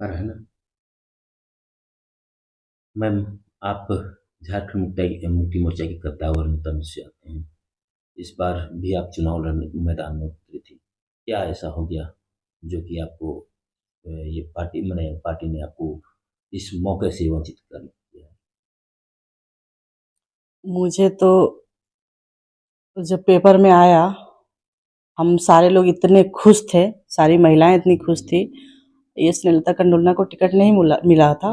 पर है ना। मैम, आप झारखंड मुक्ति मोर्चा की कद्दावर नेता में से आते हैं। इस बार भी आप चुनाव लड़ने के मैदान में उतरी थी। क्या ऐसा हो गया जो कि आपको ये पार्टी ने आपको इस मौके से वंचित कर दिया? मुझे तो जब पेपर में आया, हम सारे लोग इतने खुश थे, सारी महिलाएं इतनी खुश थी। ये स्नेहलता कंडोलना को टिकट नहीं मिला था।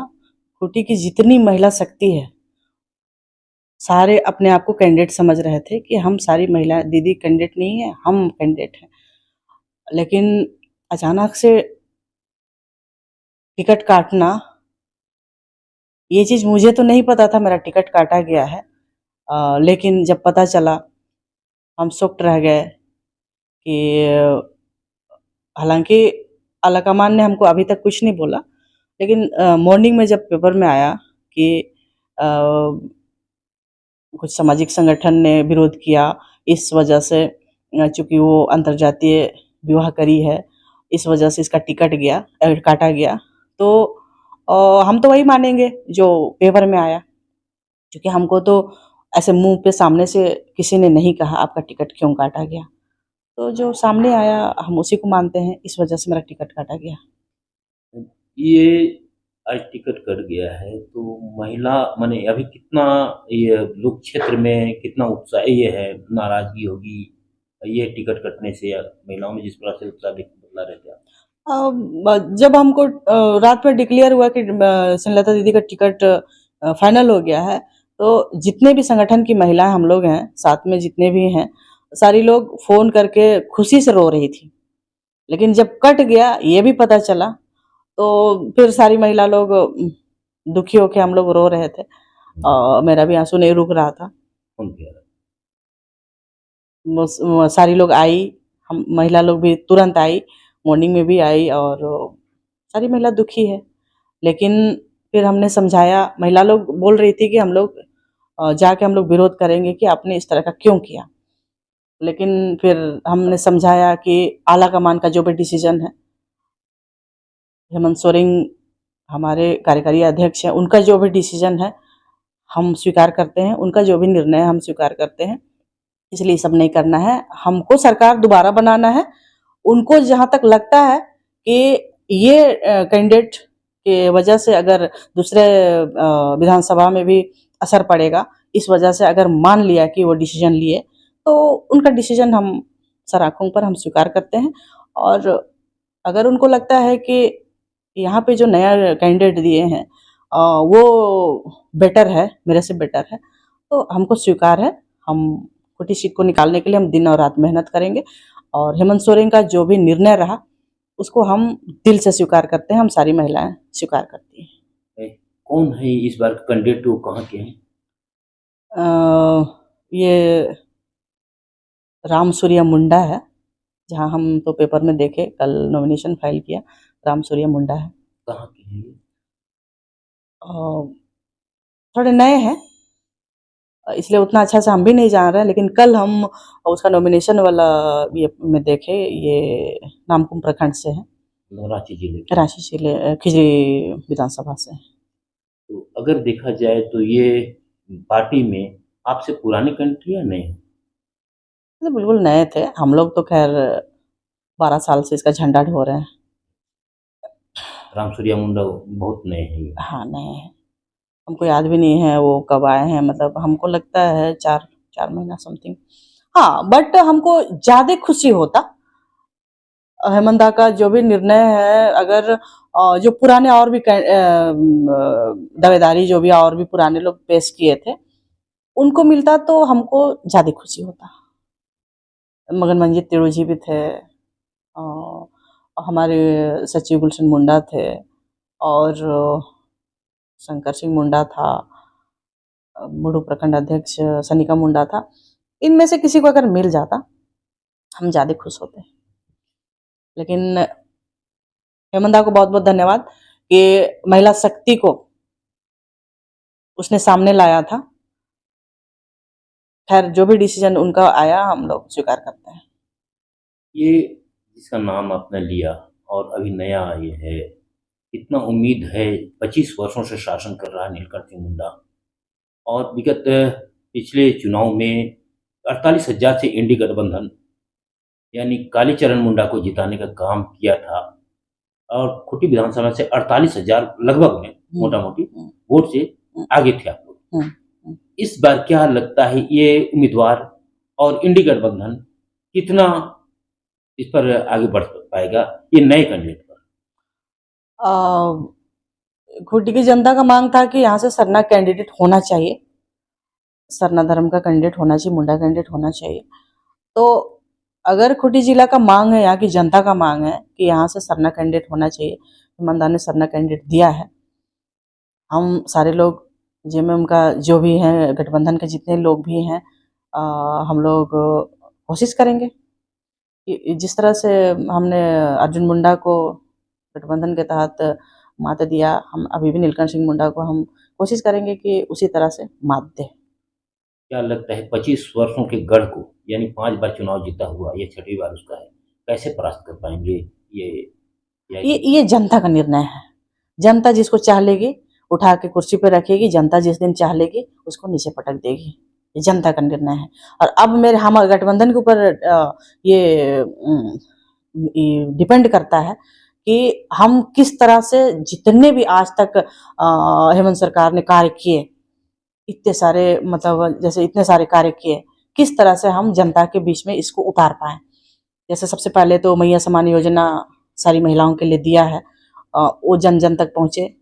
खूंटी की जितनी महिला शक्ति है, सारे अपने आप को कैंडिडेट समझ रहे थे कि हम सारी महिला दीदी कैंडिडेट नहीं है, हम कैंडिडेट हैं। लेकिन अचानक से टिकट काटना, ये चीज़ मुझे तो नहीं पता था मेरा टिकट काटा गया है। लेकिन जब पता चला, हम शॉक्ड रह गए कि हालांकि आलाकमान ने हमको अभी तक कुछ नहीं बोला, लेकिन मॉर्निंग में जब पेपर में आया कि अ, कुछ सामाजिक संगठन ने विरोध किया इस वजह से, चूंकि वो अंतर्जातीय विवाह करी है, इस वजह से इसका टिकट काटा गया। तो हम तो वही मानेंगे जो पेपर में आया, क्योंकि हमको तो ऐसे मुंह पे सामने से किसी ने नहीं कहा आपका टिकट क्यों काटा गया। तो जो सामने आया हम उसी को मानते हैं, इस वजह से मेरा टिकट काटा गया। ये आज टिकट कट गया है तो महिला माने अभी कितना ये लोक क्षेत्र में कितना उत्साह ये है, नाराजगी होगी ये टिकट कटने से, या महिलाओं में जिस प्रकार से उत्साह बदला रहता है? जब हमको रात में डिक्लेयर हुआ कि स्नेहलता दीदी का टिकट फाइनल हो गया है, तो जितने भी संगठन की महिलाएं हम लोग हैं, साथ में जितने भी हैं, सारी लोग फोन करके खुशी से रो रही थी। लेकिन जब कट गया ये भी पता चला, तो फिर सारी महिला लोग दुखी होके हम लोग रो रहे थे। मेरा भी आंसू नहीं रुक रहा था। कौन कह रहा सारी लोग आई, हम महिला लोग भी तुरंत आई, मॉर्निंग में भी आई, और सारी महिला दुखी है। लेकिन फिर हमने समझाया, महिला लोग बोल रही थी कि हम लोग जाके हम लोग विरोध करेंगे कि आपने इस तरह का क्यों किया। लेकिन फिर हमने समझाया कि आला कमान का जो भी डिसीजन है, हेमंत सोरेन हमारे कार्यकारी अध्यक्ष हैं, उनका जो भी डिसीजन है हम स्वीकार करते हैं, उनका जो भी निर्णय है हम स्वीकार करते हैं। इसलिए सब नहीं करना है, हमको सरकार दोबारा बनाना है। उनको जहाँ तक लगता है कि ये कैंडिडेट के वजह से अगर दूसरे विधानसभा में भी असर पड़ेगा, इस वजह से अगर मान लिया कि वो डिसीजन लिए, तो उनका डिसीजन हम सर आँखों पर हम स्वीकार करते हैं। और अगर उनको लगता है कि यहाँ पे जो नया कैंडिडेट दिए हैं वो बेटर है, मेरे से बेटर है, तो हमको स्वीकार है। हम खूंटी सीट को निकालने के लिए हम दिन और रात मेहनत करेंगे, और हेमंत सोरेन का जो भी निर्णय रहा उसको हम दिल से स्वीकार करते हैं, हम सारी महिलाएं स्वीकार करती हैं। है? कौन है इस बार कैंडिडेट, वो कहाँ के हैं? ये राम सूर्या मुंडा है, जहाँ हम तो पेपर में देखे, कल नॉमिनेशन फाइल किया, राम सूर्या मुंडा है। कहाँ के हैं ये? अ, थोड़े नए हैं, इसलिए उतना अच्छा से हम भी नहीं जान रहे हैं, लेकिन कल हम उसका नॉमिनेशन वाला ये में देखे, ये नामकुम प्रखंड से है, रांची जिले के। रांची जिले खिजरी विधानसभा से है। तो अगर देखा जाए तो ये पार्टी में आपसे पुराने कैंडिडेट या नए हैं? तो बिल्कुल नए थे हम लोग, तो खैर 12 साल से इसका झंडा ढो रहे हैं। राम सूर्या मुंडा बहुत नए हैं ये। हाँ, नए हैं, हमको याद भी नहीं है वो कब आए हैं, मतलब हमको लगता है 4 महीना समथिंग। हाँ, बट हमको ज्यादा खुशी होता हेमंत दा का जो भी निर्णय है, अगर जो पुराने और भी दावेदारी जो भी और भी पुराने लोग पेश किए थे उनको मिलता, तो हमको ज्यादा खुशी होता। मगन मंजीत तिवारी जी भी थे, हमारे सचिव गुलशन मुंडा थे, और शंकर सिंह मुंडा था, मुडू प्रखंड अध्यक्ष सनिका मुंडा था। इनमें से किसी को अगर मिल जाता हम ज्यादा खुश होते। लेकिन हेमंत दा को बहुत बहुत धन्यवाद कि महिला शक्ति को उसने सामने लाया था। खैर जो भी डिसीजन उनका आया हम लोग स्वीकार करते हैं। ये जिसका नाम आपने लिया और अभी नया ये है, इतना उम्मीद है, 25 वर्षों से शासन कर रहा है नीलकंठ सिंह मुंडा और विगत पिछले चुनाव में 48,000 से इंडी गठबंधन यानी कालीचरण मुंडा को जिताने का काम किया था और खूंटी विधानसभा से 48,000 लगभग में मोटा-मोटी वोट से आगे थे आप लोग। इस बार क्या लगता है ये उम्मीदवार और इंडी गठबंधन कितना इस पर आगे बढ़ पाएगा ये नए कैंडिडेट पर? खूंटी की जनता का मांग था कि यहाँ से सरना कैंडिडेट होना चाहिए, सरना धर्म का कैंडिडेट होना चाहिए, मुंडा कैंडिडेट होना चाहिए। तो अगर खूंटी जिला का मांग है, यहाँ की जनता का मांग है कि यहाँ से सरना कैंडिडेट होना चाहिए, ईमानदार ने सरना कैंडिडेट दिया है। हम सारे लोग जिनमें उनका जो भी है गठबंधन के जितने लोग भी हैं, हम लोग कोशिश करेंगे कि जिस तरह से हमने अर्जुन मुंडा को गठबंधन के तहत मात दिया, हम अभी भी नीलकंठ सिंह मुंडा को हम कोशिश करेंगे कि उसी तरह से मात दें। क्या लगता है 25 वर्षों के गढ़ को यानी 5 बार चुनाव जीता हुआ ये 6वीं बार उसका है, कैसे परास्त कर पाएंगे ये ये जनता का निर्णय है। जनता जिसको चाह लेगी उठा के कुर्सी पे रखेगी, जनता जिस दिन चाह लेगी उसको नीचे पटक देगी। ये जनता का निर्णय है। और अब मेरे हम गठबंधन के ऊपर ये डिपेंड करता है कि हम किस तरह से जितने भी आज तक हेमंत सरकार ने कार्य किए, इतने सारे मतलब जैसे इतने सारे कार्य किए, किस तरह से हम जनता के बीच में इसको उतार पाएं। जैसे सबसे पहले तो मैया सम्मान योजना सारी महिलाओं के लिए दिया है, वो जन जन तक पहुँचे।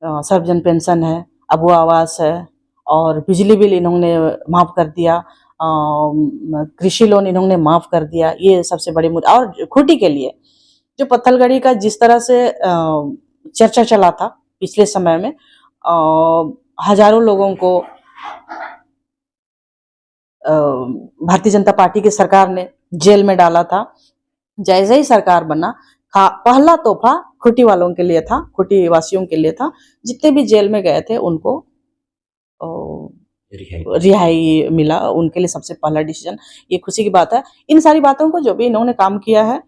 सर्वजन पेंशन है, अबुआ आवास है और बिजली बिल इन्होंने माफ़ कर दिया, कृषि लोन इन्होंने माफ़ कर दिया। ये सबसे बड़ी मुद्दा। और खूंटी के लिए जो पत्थलगड़ी का जिस तरह से चर्चा चला था पिछले समय में, हजारों लोगों को भारतीय जनता पार्टी की सरकार ने जेल में डाला था। जैसे ही सरकार बना, पहला तोहफा खूंटी वालों के लिए था, खूंटी वासियों के लिए था। जितने भी जेल में गए थे उनको रिहाई मिला, उनके लिए सबसे पहला डिसीजन। ये खुशी की बात है। इन सारी बातों को जो भी इन्होंने काम किया है,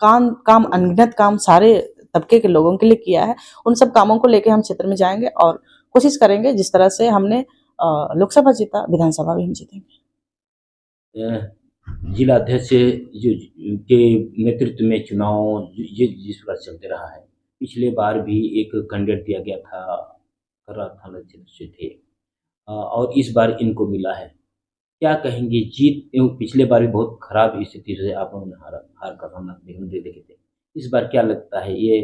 काम अनगिनत काम सारे तबके के लोगों के लिए किया है, उन सब कामों को लेके हम क्षेत्र में जाएंगे और कोशिश करेंगे जिस तरह से हमने लोकसभा जीता, विधानसभा भी हम जीतेंगे। जिला अध्यक्ष जो के नेतृत्व में चुनाव जिस प्रकार चलते रहा है, पिछले बार भी एक कैंडिडेट दिया गया था, खर्रा थाना क्षेत्र से थे और इस बार इनको मिला है। क्या कहेंगे जीत पिछले बार भी बहुत खराब स्थिति से आप लोगों ने हार का सामना देखे थे। इस बार क्या लगता है ये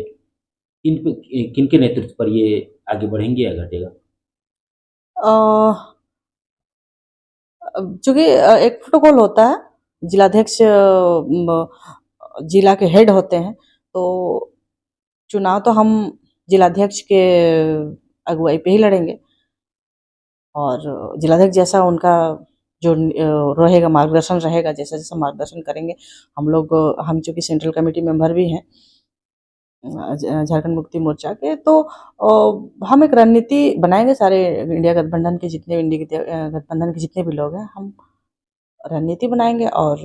किनके नेतृत्व पर ये आगे बढ़ेंगे या घटेगा? चूंकि एक प्रोटोकॉल होता है, जिलाध्यक्ष जिला के हेड होते हैं, तो चुनाव तो हम जिलाध्यक्ष के अगुवाई पे ही लड़ेंगे और जिलाध्यक्ष जैसा उनका जो रहेगा मार्गदर्शन रहेगा, जैसा जैसा मार्गदर्शन करेंगे हम लोग। हम चूँकि सेंट्रल कमेटी मेंबर भी हैं झारखंड मुक्ति मोर्चा के, तो हम एक रणनीति बनाएंगे। सारे इंडिया गठबंधन के जितने गठबंधन के जितने भी लोग हैं, हम रणनीति बनाएंगे और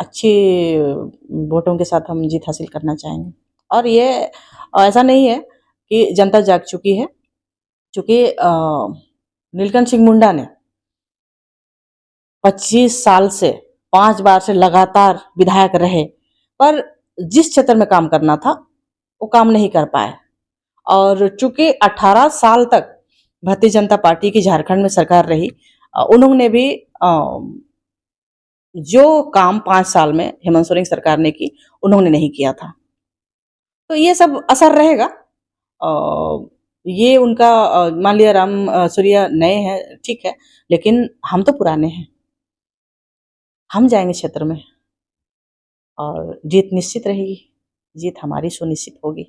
अच्छी वोटों के साथ हम जीत हासिल करना चाहेंगे। और ये ऐसा नहीं है कि जनता जाग चुकी है, चूँकि नीलकंठ सिंह मुंडा ने 25 साल से 5 बार से लगातार विधायक रहे, पर जिस क्षेत्र में काम करना था वो काम नहीं कर पाए। और चूंकि 18 साल तक भारतीय जनता पार्टी की झारखंड में सरकार रही, उन्होंने भी जो काम 5 साल में हेमंत सोरेन सरकार ने की, उन्होंने नहीं किया था। तो ये सब असर रहेगा। ये उनका मान लिया राम सूर्या नए हैं, ठीक है, लेकिन हम तो पुराने हैं। हम जाएंगे क्षेत्र में और जीत निश्चित रहेगी, जीत हमारी सुनिश्चित होगी।